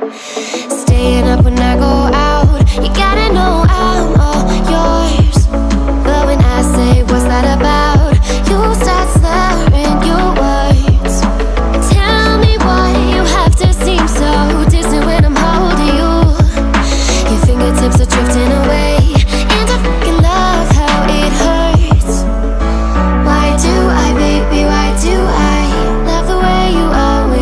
Staying up when I go out, you gotta know I'm all yours. But when I say what's that about, you start slurring your words. Tell me why you have to seem so distant when I'm holding you. Your fingertips are drifting away, and I fucking love how it hurts. Why do I, baby, why do I love the way you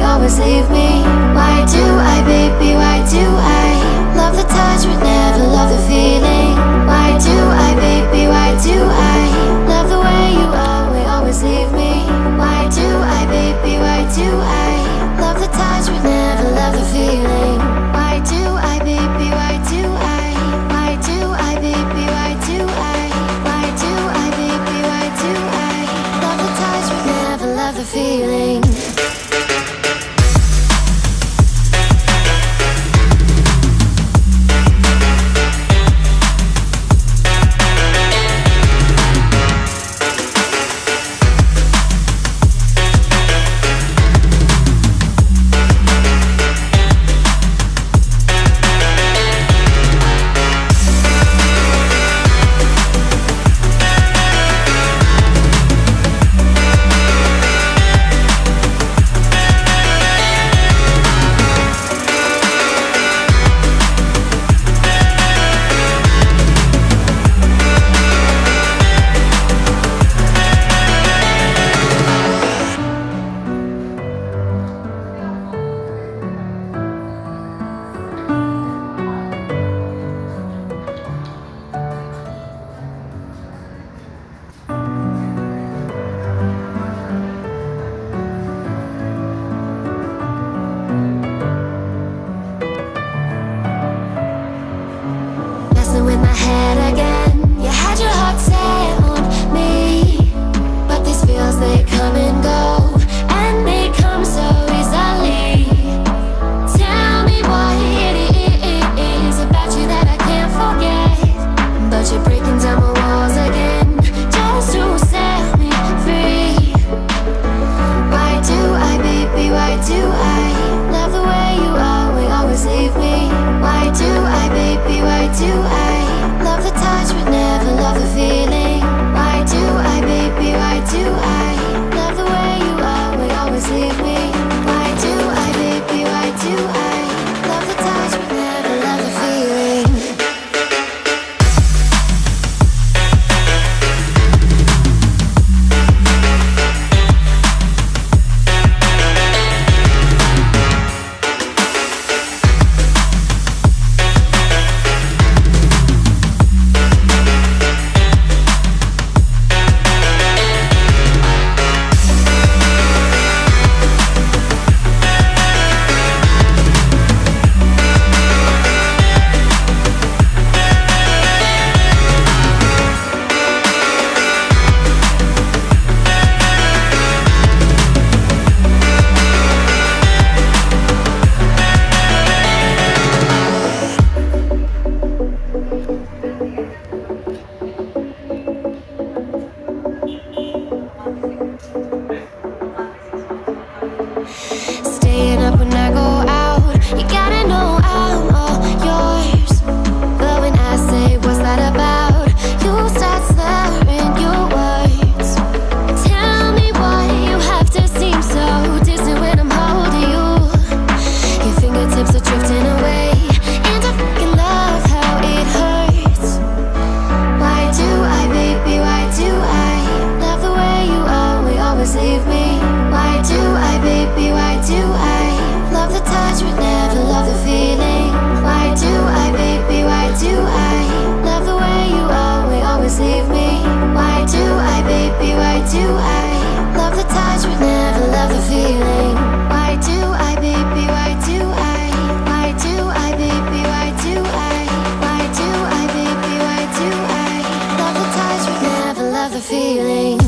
always leave me? Why do I, baby, why do I love the touch but never love the feeling? Why do I, baby, why do I love the way you always leave me? Why do I, baby, why do I love the touch but never love the feeling? Why do I, baby, why do I? Why do I, baby, why do I? Why do I, baby, why do I love the touch but never love the feeling? In my head again, you had your heart set on me, but these feels, they come and go, and they come so easily. Tell me why it is about you that I can't forget, but you're breaking down my walls again, just to set me free. Why do I, baby, why do I love the way you always leave me? Why do I, baby, why do I love the touch but never love the feeling? Why do I, baby, why do I love the way you always leave me? Why do I, baby, why do I love the touch but never love the feeling? Staying up when I go out, you gotta know I'm all yours. But when I say what's that about, you start slurring your words. Tell me why you have to seem so distant when I'm holding you. Your fingertips are drifting away, and I fucking love how it hurts. Why do I, baby, why do I love the way you always leave me? Why do I, baby, why do I love the touch but never love the feeling? Why do I, baby, why do I love the way you always leave me? Why do I, baby, why do I love the touch but never love the feeling? Why do I, baby, why do I? Why do I, baby, why do I? Why do I, baby, why do I love the touch but never love the feeling?